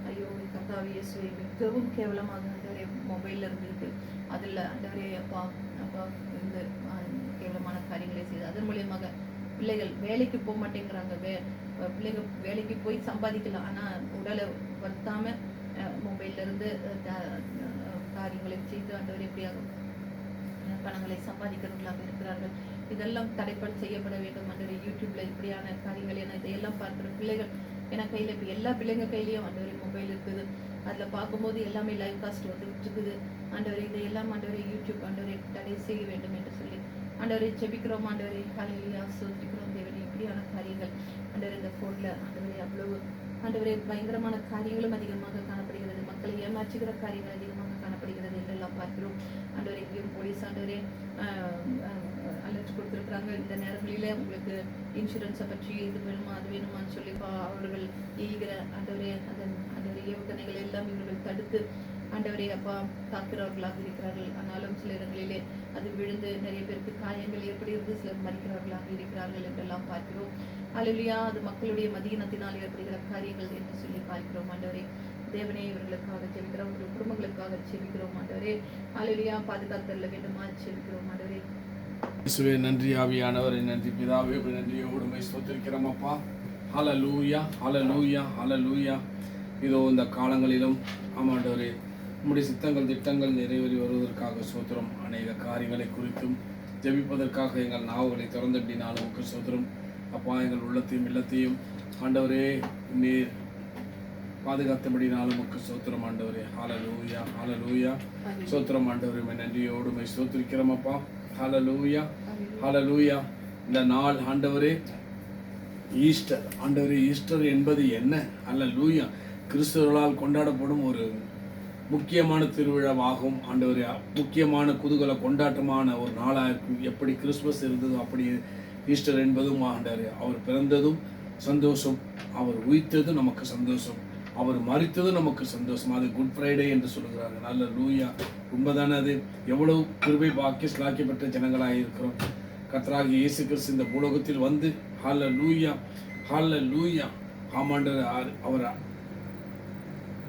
ஐயோ கர்த்தாவே இயேசுவே மிகவும் கேவலமாக ஆண்டவரே மொபைலில் இருந்துக்கிட்டு அதில் ஆண்டவரே அப்பா இந்த கேவலமான காரியங்களை செய்து அதன் மூலியமாக பிள்ளைகள் வேலைக்கு போக மாட்டேங்கிறாங்க. பிள்ளைங்க வேலைக்கு போய் சம்பாதிக்கலாம், ஆனால் உடலை வருத்தாமல் மொபைல்லேருந்து காரியங்களை செய்து ஆண்டவர் எப்படியாக பணங்களை சம்பாதிக்கிறவர்களாக இருக்கிறார்கள். இதெல்லாம் தடைப்பட செய்யப்பட வேண்டும். ஆண்டவரே யூடியூப்ல இப்படியான காரியங்கள் என இதையெல்லாம் பார்க்குற பிள்ளைகள் ஏன்னா கையில் இப்போ எல்லா பிள்ளைங்க கையிலையும் ஆண்டவரே மொபைல் இருக்குது. அதில் பார்க்கும்போது எல்லாமே லைவ் காஸ்ட் வந்துட்டு இருக்குது. ஆண்டவரே இதையெல்லாம் ஆண்டவரே யூடியூப் ஆண்டவரை தடை செய்ய வேண்டும் என்று சொல்லி ஆண்டவரை ஜெபிக்கிறோம். ஆண்டவரை ஹல்லேலூயா ஸ்தோத்திரிக்கிறோம் தேவனே. இப்படியான காரியங்கள் ஆண்டவரே இந்த ஃபோனில் ஆண்டவரே அவ்வளவு ஆண்டவரே பயங்கரமான காரியங்களும் அதிகமாக காணப்படுகிறது, மக்களை ஏமாற்றுகிற காரியங்கள் அதிகமாக காணப்படுகிறது என்றெல்லாம் பார்க்கிறோம். ஆண்டவரே எங்கேயும் போலீஸ் ஆண்டவரே அலர்ட் கொடுத்துருக்குறாங்க, இந்த நேரங்களிலே உங்களுக்கு இன்சூரன்ஸை பற்றி இது வேணுமா அது வேணுமான்னு சொல்லி அவர்கள் ஈகிற ஆண்டவரே அதன் ஆண்டவரே ஏவுகணைகள் எல்லாம் இவர்கள் தடுத்து ஆண்டவரே அப்பா காக்கிறவர்களாக இருக்கிறார்கள். ஆனாலும் சில இடங்களிலே அது விழுந்து நிறைய பேருக்கு காயங்கள் ஏற்படுகிறது, சிலர் மறிக்கிறவர்களாக இருக்கிறார்கள் என்றெல்லாம் பார்க்கிறோம். அல்லேலூயா, அது மக்களுடைய மதியினத்தினால் ஏற்படுகிற காரியங்கள் என்று சொல்லி பார்க்கிறோம். ஆண்டவரே தேவனே இவர்களுக்காக ஜெபிக்கிறோம், உங்கள் குடும்பங்களுக்காக ஜெபிக்கிறோம். ஆண்டவரே அல்லேலூயா பாதுகாத்தல்ல வேண்டுமா ஜெபிக்கிறோம். ஆண்டவரே இயேசுவே நன்றி, ஆவியானவரே நன்றி, பிதாவே நன்றியோடு உம்மை ஸ்தோத்திரிக்கிறோம் அப்பா. ஹல்லேலூயா ஹல்லேலூயா ஹல்லேலூயா. இதோ இந்த காலங்களிலும் ஆமாண்டவரே உம்முடைய சித்தங்கள் திட்டங்கள் நிறைவேறி வருவதற்காக சோத்திரம். அநேக காரியங்களை குறித்தும் ஜெபிப்பதற்காக எங்கள் நாவுகளை திறந்தட்டினாலும் உமக்கு சோத்திரம் அப்பா. எங்கள் உள்ளத்தையும் இல்லத்தையும் ஆண்டவரே நீர் பாதுகாத்தபடினாலும் உமக்கு சோத்திரம் ஆண்டவரே. ஹல்லேலூயா ஹல்லேலூயா சோத்திரம் ஆண்டவரே நன்றியோடு உம்மை ஸ்தோத்திரிக்கிறோம் அப்பா. ஹல்லேலூயா ஹல்லேலூயா. இந்த நாள் ஆண்டவரே ஈஸ்டர் ஆண்டவரே. ஈஸ்டர் என்பது என்ன? ஹல்லேலூயா, கிறிஸ்தவர்களால் கொண்டாடப்படும் ஒரு முக்கியமான திருவிழாவாகும் ஆண்டவரே. முக்கியமான குதூகல கொண்டாட்டமான ஒரு நாளாக இருக்கும். எப்படி கிறிஸ்மஸ் இருந்ததோ அப்படி ஈஸ்டர் என்பதும் ஆண்டவரே. அவர் பிறந்ததும் சந்தோஷம், அவர் உயிர்த்ததும் நமக்கு சந்தோஷம், அவர் மரித்ததும் நமக்கு சந்தோஷம். அது குட் ஃப்ரைடே என்று சொல்கிறாங்க. ஹல்லேலூயா, உண்மைதானே? அது எவ்வளவு கிருபை பாக்கிய ஸ்லாக்கியப்பட்ட ஜனங்களாக இருக்கிறோம். கர்த்தராகிய இயேசு கிறிஸ்து இந்த பூலோகத்தில் வந்து ஹல்லேலூயா ஹல்லேலூயா ஆமாண்டவர் அவர்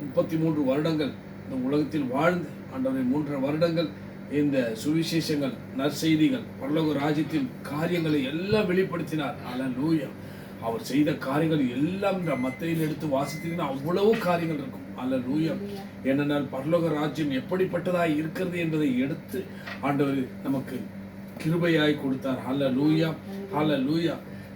33 வருடங்கள் இந்த உலகத்தில் வாழ்ந்து ஆண்டவரை 3 வருடங்கள் இந்த சுவிசேஷங்கள் நற்செய்திகள் பரலோக ராஜ்யத்தின் காரியங்களை எல்லாம் வெளிப்படுத்தினார். ஹல்லேலூயா. அவர் செய்த காரியங்கள் எல்லாம் இந்த மத்தையில் எடுத்து வாசித்தீங்கன்னா அவ்வளவு காரியங்கள் இருக்கும். ஹல்லேலூயா. ஏனென்றால் பரலோக ராஜ்யம் எப்படிப்பட்டதாய் இருக்கிறது என்பதை எடுத்து ஆண்டவர் நமக்கு கிருபையாய் கொடுத்தார். ஹல்லேலூயா ஹல்லேலூயா.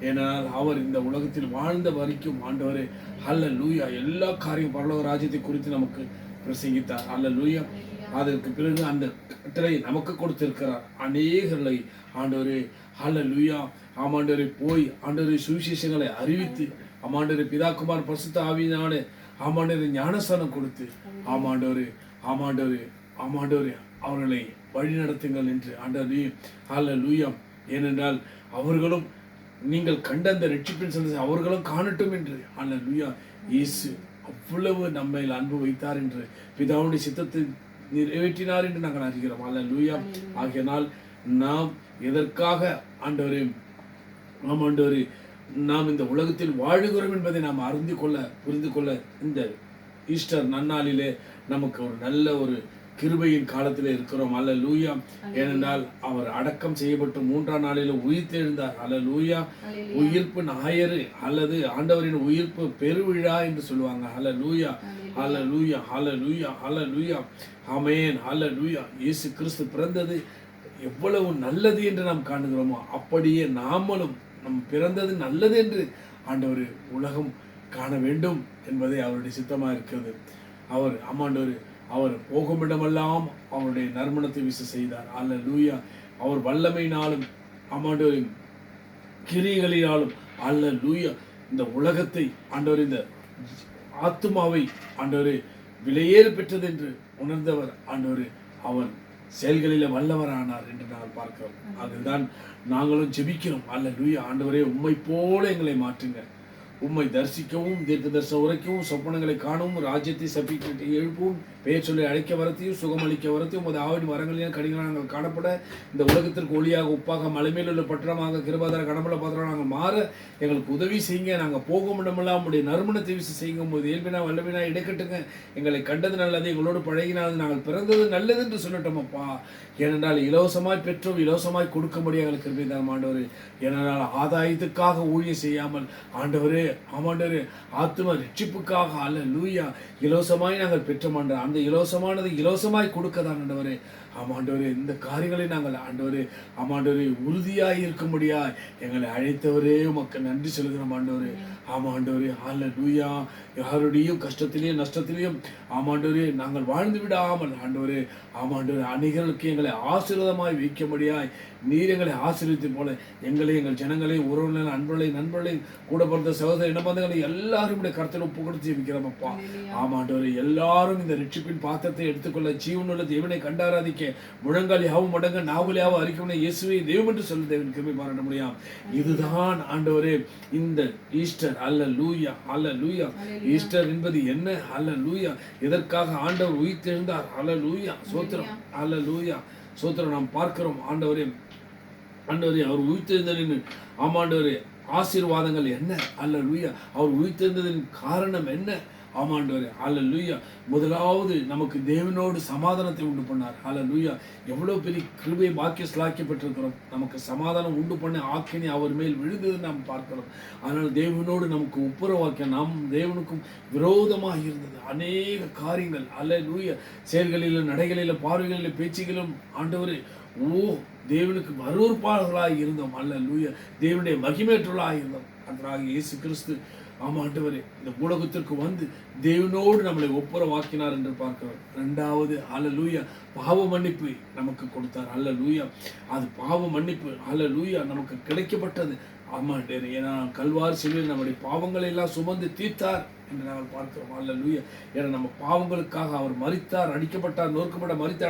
ஏனால் அவர் இந்த உலகத்தில் வாழ்ந்த வரைக்கும் ஆண்டவரே ஹல்லேலூயா எல்லா காரியம் பரலோக ராஜ்யத்தை குறித்து நமக்கு பிரசங்கித்தார். ஹல்லேலூயா. அதற்கு பிறகு அந்த கட்டளை நமக்கு கொடுத்திருக்கிறார். அநேகர்களை ஆண்டவரே ஹல்லேலூயா ஆமாண்டவரை போய் ஆண்டவரை சுவிசேஷங்களை அறிவித்து ஆமாண்டவரை பிதாகுமார் பரிசுத்த ஆவியினாலே ஆமாண்டவரை ஞானஸ்தானம் கொடுத்து ஆமாண்டவரே ஆமாண்டவரே ஆமாண்டவரே அவர்களை வழி நடத்துங்கள் என்று ஆண்டவரே ஹல்லேலூயா. ஏனென்றால் அவர்களும் நீங்கள் கண்ட அந்த ரட்சிப்பின் சந்தோஷம் அவர்களும் காணட்டும் என்று ஹல்லேலூயா. இயேசு அவ்வளவு நம்மை அன்பு வைத்தார் என்று பிதாவுடைய சித்தத்தை நிறைவேற்றினார் என்று நாங்கள் அறிகிறோம். ஹல்லேலூயா. ஆகையினால் நாம் எதற்காக ஆண்டவரே ஆண்டவரே நாம் இந்த உலகத்தில் வாழுகிறோம் என்பதை நாம் அறிந்து கொள்ள புரிந்து கொள்ள இந்த ஈஸ்டர் நன்னாளிலே நமக்கு ஒரு நல்ல ஒரு கிருபையின் காலத்தில் இருக்கிறோம். ஹல்லேலூயா. ஏனென்றால் அவர் அடக்கம் செய்யப்பட்டு 3ஆம் நாளில் உயிர்த்தெழுந்தார். ஹல்லேலூயா. உயிர்ப்பு ஞாயிறு அல்லது ஆண்டவரின் உயிர்ப்பு பெருவிழா என்று சொல்லுவாங்க. ஹல்லேலூயா ஹல்லேலூயா ஹல்லேலூயா ஹல்லேலூயா ஆமென். ஹல்லேலூயா. இயேசு கிறிஸ்து பிறந்தது எவ்வளவு நல்லது என்று நாம் காணுகிறோமோ அப்படியே நாமளும் நம் பிறந்தது நல்லது என்று ஆண்டவர் உலகம் காண வேண்டும் என்பதை அவருடைய சித்தமாக இருக்கிறது. அவர் ஆமாண்டவர் அவர் போகுமிடமெல்லாம் அவருடைய நறுமணத்தை வீச செய்தார். ஹல்லேலூயா. அவர் வல்லமையினாலும் ஆமாண்டவரின் கிரியைகளினாலும் ஹல்லேலூயா இந்த உலகத்தை ஆண்டவர் இந்த ஆத்துமாவை ஆண்டவர் விலையேறு பெற்றது என்று உணர்ந்தவர் ஆண்டவர் அவர் செயல்களில் வல்லவரானார் என்று நாங்கள் பார்க்கிறோம். அதுதான் நாங்களும் ஜெபிக்கிறோம். ஹல்லேலூயா. ஆண்டவரே உம்மை போல எங்களை மாற்றுங்க, உம்மை தரிசிக்கவும், தீர்க்க தரிசனம் உரைக்கவும், சொப்பனங்களை காணவும், ராஜ்யத்தை சபிக்க எழுப்பவும், பெயர் சொல்லி அழைக்க வரத்தையும், சுகமளிக்க வரத்தையும், உமது ஆவின் வரங்களையும் கடிகளாக நாங்கள் காணப்பட, இந்த உலகத்திற்கு ஒளியாக, உப்பாக, மலைமேல் உள்ள பட்டணமாக, கிருபாதார கடம்பல பாத்திரம் நாங்கள் மாற எங்களுக்கு உதவி செய்யுங்க. நாங்கள் போகும் இடமெல்லாம் உடைய நறுமணத்தை வீசி செய்யுங்க. உமது இயல்பினா வல்லவினா இடைக்கட்டுங்க. எங்களை கண்டது நல்லது, எங்களோடு பழகினால் நாங்கள் பிறந்தது நல்லது என்று சொல்லட்டும் அப்பா. ஏனென்றால் இலவசமாய் பெற்றோம், இலவசமாய் கொடுக்க முடியாது எங்களுக்கு கிருபைதான் ஆண்டவரே. ஏனென்றால் ஆதாயத்துக்காக ஊழியம் செய்யாமல் ஆண்டவரே, ஆமாண்டவரே, ஆத்தும ரட்சிப்புக்காக அல்லேலூயா இலவசமாய் நாங்கள் பெற்றோம் ஆண்டவரே. அந்த இலவசமானது இலவசமாய் கொடுக்கதான் ஆண்டவரே. ஆமாண்டவரே, இந்த காரியங்களை நாங்கள் ஆண்டவரே, ஆமாண்டவரே, உறுதியாய் இருக்கும்படியாய் எங்களை அழைத்தவரே உமக்கு நன்றி சொல்கிறோம் ஆண்டவரே. ஆமாண்டவரே, அல்லேலூயா. யாருடையும் கஷ்டத்திலையும் நஷ்டத்திலையும் ஆமாண்டவரே நாங்கள் வாழ்ந்து விடாமல் ஆண்டவரே, ஆமாண்டவரே, அநேகர்களுக்கு எங்களை ஆசீர்வாதமாய் வைக்கும்படியாய் நீர் எங்களை ஆசீர்வதித்து போல எங்களை, எங்கள் ஜனங்களையும், உறவினர்கள், அன்பர்களையும், நண்பர்களையும், கூட பிறந்த சகோதர இனபந்தங்களை எல்லாரும் கருத்தில் ஒப்பு கொடுத்து ஜெபிக்கிறோம் அப்பா. ஆமாண்டவரே, எல்லாரும் இந்த ரட்சிப்பின் பாத்திரத்தை எடுத்துக்கொள்ள, ஜீவனுள்ள தேவனை கண்டாராதிக்க, முழங்கால் யாவும் மடங்க, நாவல் யாவும் அறிக்கணும், இயேசுவை தெய்வம் என்று சொல்ல தேவன் கிருபை பாராட்ட முடியும். இதுதான் ஆண்டவரே இந்த ஈஸ்டர். அல்லேலூயா, அல்லேலூயா. ஈஸ்டர் என்பது என்ன? அல்லேலூயா. எதற்காக ஆண்டவர் உயிர்த்தெழுந்தார்? அல்லேலூயா, சோத்திரம், அல்லேலூயா, சோத்திரம். நாம் பார்க்கிறோம் ஆண்டவரே, ஆண்டவரே, அவர் உயிர்த்தெழுந்ததின் ஆமாண்டவரே ஆசீர்வாதங்கள் என்ன? அல்லேலூயா. அவர் உயிர்த்தெழுந்ததின் காரணம் என்ன? ஆமாண்டவரே, அல்லேலூயா. முதலாவது நமக்கு தேவனோடு சமாதானத்தை உண்டு பண்ணார். அல்லேலூயா. எவ்வளவு பெரிய கிருபை பாக்கிய ஸ்லாக்கியப்பட்டிருக்கிறோம். நமக்கு சமாதானம் உண்டு பண்ண ஆக்கினி அவர் மேல் விழுந்தது நாம் பார்க்கிறோம். அதனால் தேவனோடு நமக்கு ஒப்புரவாக்கிய நாம் தேவனுக்கும் விரோதமாக இருந்தது அநேக காரியங்கள். அல்லேலூயா. செயல்களிலும், நடைகளிலும், பார்வைகளிலும், பேச்சுகளிலும் ஆண்டவரே, தேவனுக்கு வரவேற்பாளர்களாக இருந்தோம். அல்லேலூயா. தேவனுடைய மகிமையற்றவர்களாக இருந்தோம். அதனாக இயேசு கிறிஸ்து ஆமாண்டவரே இந்த உலகத்திற்கு வந்து தேவனோடு நம்மளை ஒப்புரவாக்கினார் என்று பார்க்கிறோம். இரண்டாவது அல்லேலூயா, பாவ மன்னிப்பு நமக்கு கொடுத்தார். அல்லேலூயா. அது பாவ மன்னிப்பு அல்லேலூயா நமக்கு கிடைக்கப்பட்டது. ஆமாண்டவரே, ஏன்னா கல்வாரி சிலுவையில் நம்முடைய பாவங்களை எல்லாம் சுமந்து தீர்த்தார் என்று நாங்கள் பார்க்கிறோம். அல்லேலூயா. ஏன்னா நம்ம பாவங்களுக்காக அவர் மரித்தார், அடிக்கப்பட்டார், நொறுக்கப்பட்ட, மரித்து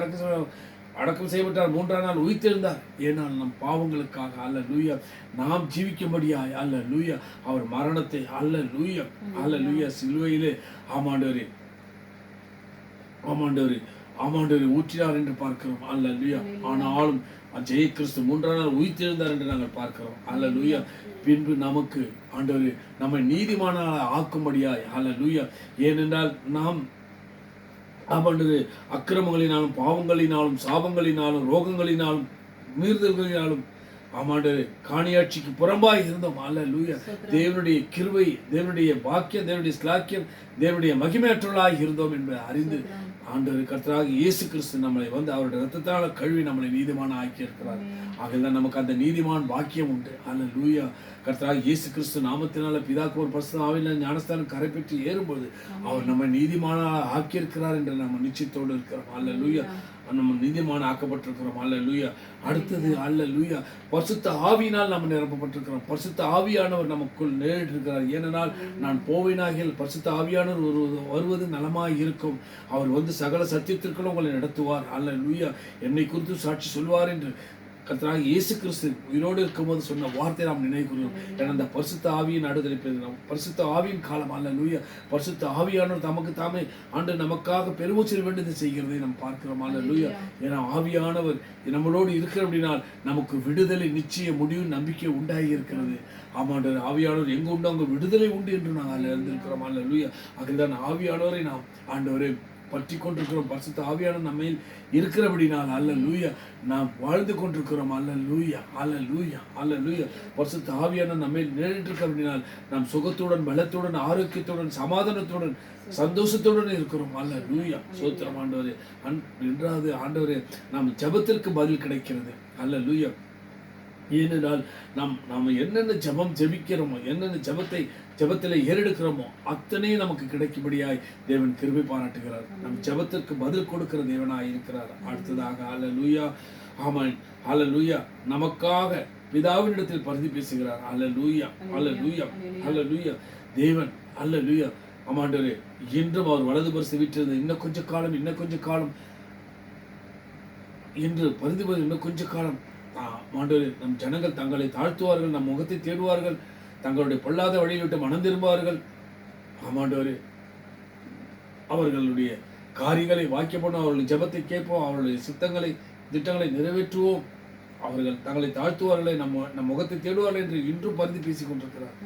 அடக்கம் செய்யப்பட்டார், மூன்றாம் நாள் உயிர்த்தெழுந்தார். ஏனால் நம் பாவங்களுக்காக அல்லேலூயா நாம் ஜீவிக்கும்படியாய் அல்லேலூயா அவர் மரணத்தை அல்லேலூயா அல்லேலூயா சிலுவையிலே ஆமாண்டவரே, ஆமாண்டவரே, ஆமாண்டவரே ஊற்றினார் என்று பார்க்கிறோம். அல்லேலூயா. ஆனாலும் ஜெய கிறிஸ்து மூன்றாம் நாள் உயிர்த்தெழுந்தார் என்று நாங்கள் பார்க்கிறோம். அல்லேலூயா. பின்பு நமக்கு ஆண்டவரே நம்மை நீதிமானாக ஆக்கும்படியாய் அல்லேலூயா. ஏனென்றால் நாம் ஆமாண்டவரே அக்கிரமங்களினாலும், பாவங்களினாலும், சாபங்களினாலும், ரோகங்களினாலும், மீறுதல்களினாலும் ஆமாண்டவரே காணியாட்சிக்கு புறம்பாய் இருந்தோம். அல்லேலூயா. தேவனுடைய கிருபை, தேவனுடைய பாக்கியம், தேவனுடைய ஸ்லாக்கியம், தேவனுடைய மகிமையற்றவர்களாய் இருந்தோம் என்பதை அறிந்து ஆண்டவர் கர்த்தராகிய இயேசு கிறிஸ்து நம்மளை வந்து அவருடைய ரத்தத்தால் கழுவி நம்மளை நீதிமான ஆக்கி இருக்கிறார். ஆகையால் நமக்கு அந்த நீதிமான் பாக்கியம் உண்டு. அல்லேலூயா. கர்த்தராகிய இயேசு கிறிஸ்து நாமத்தினால பிதாக்கு ஒரு பரிசுத்த ஆவியினால் ஞானஸ்தானம் கரை பெற்று ஏறும்போது அவர் நம்ம நீதிமான ஆக்கியிருக்கிறார் என்று நம்ம நிச்சயத்தோடு இருக்கிறோம். அல்லேலூயா. நம்ம நீதிமான ஆக்கப்பட்டிருக்கிறோம். அல்லேலூயா. அடுத்தது அல்லேலூயா பரிசுத்த ஆவியினால் நம்ம நிரப்பப்பட்டிருக்கிறோம். பரிசுத்த ஆவியானவர் நமக்குள் நேரிட்டிருக்கிறார். ஏனென்றால் நான் போவேனாகில் பரிசுத்த ஆவியானவர் வருவது நலமாய் இருக்கும். அவர் வந்து சகல சத்தியத்திற்குள்ள உங்களை நடத்துவார். அல்லேலூயா. என்னை குறித்து சாட்சி சொல்வார் என்று கர்த்தராகிய இயேசு கிறிஸ்து உயிரோடு இருக்கும்போது சொன்ன வார்த்தை நாம் நினைவுகூறுவோம். ஏன்னா அந்த பரிசுத்த ஆவியின் அடுதலை நாம் பரிசுத்த ஆவியின் காலம். அல்லேலூயா. பரிசுத்த ஆவியானவர் தமக்கு தாமே ஆண்டு நமக்காக பெருமூச்சல் வேண்டியது செய்கிறதை நாம் பார்க்கிறோம். அல்லேலூயா. ஏன்னா ஆவியானவர் நம்மளோடு இருக்கிற அப்படினால் நமக்கு விடுதலை நிச்சய முடிவு நம்பிக்கை உண்டாகி இருக்கிறது. ஆமாண்டவர் ஆவியானவர் எங்க உண்டு அங்கு விடுதலை உண்டு என்று நாங்கள் அறிந்திருக்கிறோம். அல்லேலூயா. அதுதான் ஆவியானவரை நாம் ஆண்டவரை பற்றி கொண்டிருக்கிறோம். பரிசுத்த ஆவியானவர் நம்மையில் இருக்கிறபடினால் அல்லேலூயா நாம் வாழ்ந்து கொண்டிருக்கிறோம். அல்லேலூயா. அல்லேலூயா. அல்லேலூயா. பரிசுத்த ஆவியானவர் நம்மையில் நிலைநிற்கிறபடினால் நாம் சுகத்துடன், பலத்துடன், ஆரோக்கியத்துடன், சமாதானத்துடன், சந்தோஷத்துடன் இருக்கிறோம். அல்லேலூயா. சோத்திரம் ஆண்டவரே. என்றாவது ஆண்டவரே நாம் ஜெபத்திற்கு பதில் கிடைக்கிறது. அல்லேலூயா. ஏனென்றால் நாம் என்னென்ன ஜெபம் ஜெபிக்கிறோமோ, என்னென்ன ஜெபத்தில் ஏறெடுக்கிறோமோ அத்தனை நமக்கு கிடைக்கும்படியாய் தேவன் கிருபை பாராட்டுகிறார். நம் ஜெபத்திற்கு பதில் கொடுக்கிற தேவனாய் இருக்கிறார். அடுத்ததாக அல்லேலூயா. ஆமென். அல்லேலூயா. நமக்காக பிதாவினிடத்தில் பரிந்து பேசுகிறார். அல்லேலூயா. அல்லேலூயா. அல்லேலூயா. தேவன் அல்லேலூயா. ஆமாண்டவரே இன்றும் அவர் வலது பரிசு வீட்டிலிருந்து இன்னும் கொஞ்ச காலம் என்று பரிந்து இன்னும் கொஞ்ச காலம் ஆண்டவரே நம் ஜனங்கள் தங்களை தாழ்த்துவார்கள், நம் முகத்தை தேடுவார்கள், தங்களுடைய பொல்லாத வழியை விட்டு மனம் திரும்புவார்கள். ஆமாண்டவரே, அவர்களுடைய காரியங்களை வாக்கியப்படும், அவர்களுடைய ஜெபத்தை கேட்போம், அவர்களுடைய சித்தங்களை திட்டங்களை நிறைவேற்றுவோம். அவர்கள் தங்களை தாழ்த்துவார்களே, நம் முகத்தை தேடுவார்கள் என்று இன்றும் பரிந்து பேசிக் கொண்டிருக்கிறார்.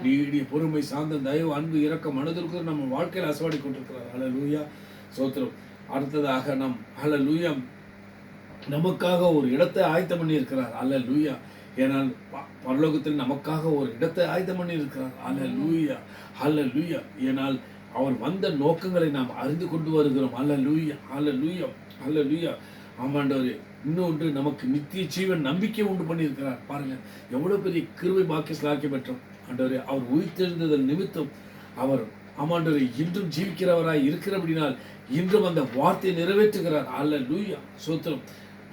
நீடிய பொறுமை, சாந்தம், தயவு, அன்பு, இரக்கம், மனதிற்கு நம்ம வாழ்க்கையில் அசவாடி கொண்டிருக்கிறார். ஹல்லேலூயா, ஸ்தோத்திரம். அடுத்ததாக நம் ஹல்லேலூயா நமக்காக ஒரு இடத்தை ஆயத்தம் பண்ணி இருக்கிறார். ஹல்லேலூயா. ஏனால் பரலோகத்தில் நமக்காக ஒரு இடத்தை ஆயத்தம் பண்ணி இருக்கிறார். ஹல்லேலூயா, ஹல்லேலூயா. ஏனால் அவர் வந்த நோக்கங்களை நாம் அறிந்து கொண்டு வருகிறோம். ஹல்லேலூயா, ஹல்லேலூயா, ஹல்லேலூயா. ஆமாண்டவரே, இன்னொன்று நமக்கு நித்திய ஜீவன் நம்பிக்கை உண்டு பண்ணியிருக்கிறார். பாருங்க, எவ்வளவு பெரிய கிருபை பாக்கிய ஸ்லாக்கிய பெற்றோம். ஆண்டவரே, அவர் உயிர்த்தெழுந்ததன் நிமித்தம் அவர் ஆமாண்டவரே இன்றும் ஜீவிக்கிறவராய் இருக்கிறபடினால் இன்றும் அந்த வார்த்தையை நிறைவேற்றுகிறார். ஹல்லேலூயா, ஸ்தோத்திரம்.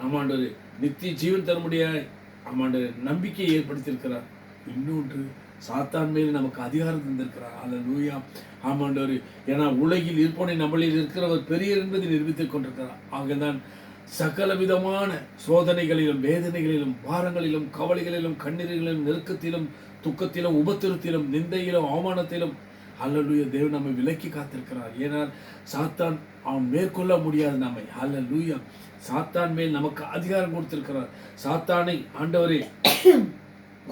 ஆமாண்டவரே, நித்திய ஜீவன் தரும்படிய ஆமாண்டவரே நம்பிக்கையை ஏற்படுத்தியிருக்கிறார். இன்னொன்று, சாத்தான் மேல் நமக்கு அதிகாரம் தந்திருக்கிறார். ஹல்லேலூயா, ஆமாண்டவரே. ஏன்னா உலகில் இருப்போனை நம்மளில் இருக்கிறவர் பெரியர் என்பதை நிரூபித்துக் கொண்டிருக்கிறார். ஆகதான் சகல விதமான சோதனைகளிலும் வேதனைகளிலும் பாரங்களிலும் கவலைகளிலும் கண்ணீர்களிலும் நெருக்கத்திலும் துக்கத்திலும் உபத்திரத்திலும் நிந்தையிலும் அவமானத்திலும் ஹல்லேலூயா தேவன் நம்மை விலக்கி காத்திருக்கிறார். ஏனால் சாத்தான் அவன் மேற்கொள்ள முடியாது நம்மை. ஹல்லேலூயா, சாத்தான் மேல் நமக்கு அதிகாரம் கொடுத்திருக்கிறார். சாத்தானை ஆண்டவரே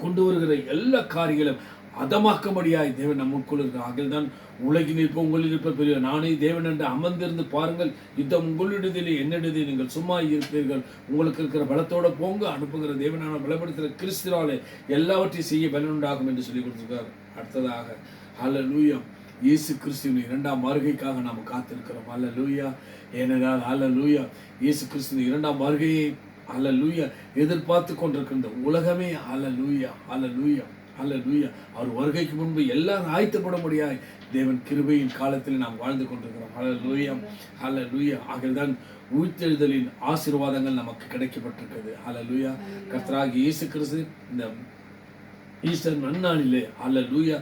கொண்டு வருகிற எல்லா காரியங்களும் அதமாக்கும்படியாய் தேவன் நமக்குள் இருக்கிறார். ஆகில்தான் உலகில் இருப்ப உங்களில் இருப்ப பெரிய நானே தேவன் என்று அமர்ந்திருந்து பாருங்கள், யுத்தம் உங்களிடத்திலே என்னிடத்தில் நீங்கள் சும்மா இருப்பீர்கள், உங்களுக்கு இருக்கிற பலத்தோட போங்க, அனுப்புகிற தேவனான பலப்படுத்துகிற கிறிஸ்துவாலே எல்லாவற்றையும் செய்ய பலனுண்டாகும் என்று சொல்லி கொடுத்திருக்கிறார். அடுத்ததாக ஹல்லேலூயா, இயேசு கிறிஸ்துவின் இரண்டாம் வருகைக்காக நாம் காத்திருக்கிறோம். ஹல்லேலூயா. ஏனென்றால் ஹல்லேலூயா இயேசு கிறிஸ்துவின் இரண்டாம் வருகையை ஹல்லேலூயா எதிர்பார்த்து கொண்டிருக்கின்ற உலகமே ஹல்லேலூயா, ஹல்லேலூயா, ஹல்லேலூயா. அவர் வருகைக்கு முன்பு எல்லாரும் ஆயத்தப்பட முடியாது தேவன் கிருபையின் காலத்தில் நாம் வாழ்ந்து கொண்டிருக்கிறோம். ஹல்லேலூயா, ஹல்லேலூயா. ஆகில்தான் உயிர்த்தெழுதலின் ஆசீர்வாதங்கள் நமக்கு கிடைக்கப்பட்டிருக்கிறது. ஹல்லேலூயா. கர்த்தராகிய இயேசு கிறிஸ்து இந்த ஈஸ்டர் நன்னாளிலே ஹல்லேலூயா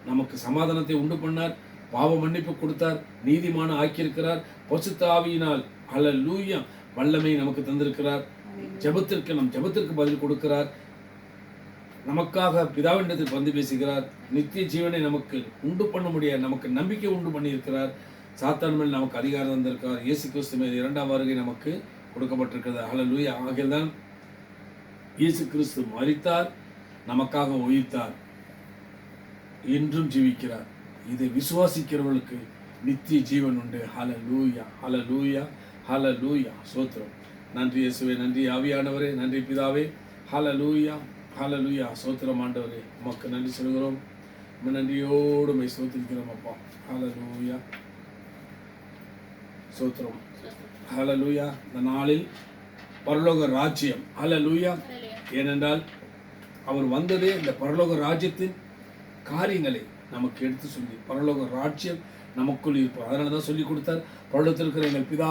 நமக்கு சமாதானத்தை உண்டு பண்ணார், பாவ மன்னிப்பு கொடுத்தார், நீதிமான ஆக்கியிருக்கிறார், பரிசுத்த ஆவியினால் ஹல்லேலூயா வல்லமை நமக்கு தந்திருக்கிறார். ஜெபத்திற்கு பதில் கொடுக்கிறார், நமக்காக பிதாவினிடத்தில் வந்து பேசுகிறார், நித்திய ஜீவனை நமக்கு உண்டு பண்ண முடியாது, நமக்கு நம்பிக்கை உண்டு பண்ணியிருக்கிறார், சாத்தான் மேல் நமக்கு அதிகாரம் தந்திருக்கிறார், இயேசு கிறிஸ்து மேல் இரண்டாம் வருகை நமக்கு கொடுக்கப்பட்டிருக்கிறது. ஹல்லேலூயா. ஆகியதான் இயேசு கிறிஸ்து மரித்தார், நமக்காக உயிர்த்தார், இன்றும் ஜீவிக்கிறார். இதை விசுவாசிக்கிறவர்களுக்கு நித்திய ஜீவன் உண்டு. ஹல்லேலூயா, ஹல்லேலூயா, ஹல்லேலூயா, ஸ்தோத்திரம். நன்றி இயேசுவே, நன்றி ஆவியானவரே, நன்றி பிதாவே. ஹல்லேலூயா, ஹல்லேலூயா, ஸ்தோத்திரம் ஆண்டவரே, உமக்கு நன்றி சொல்கிறோம். நன்றியோடு மை ஸ்தோத்திரிக்கிறோம் அப்பா. ஹல்லேலூயா, ஸ்தோத்திரம். ஹல்லேலூயா. இந்த நாளில் பரலோக ராஜ்யம். ஹல்லேலூயா. ஏனென்றால் அவர் வந்ததே இந்த பரலோக ராஜ்யத்தின் காரியங்களை நமக்கு எடுத்து சொல்லி பரலோக ராஜ்யம் நமக்குள் இருப்பார். அதனால தான் சொல்லி கொடுத்தார், பரலோகத்தில் இருக்கிற எங்கள் பிதா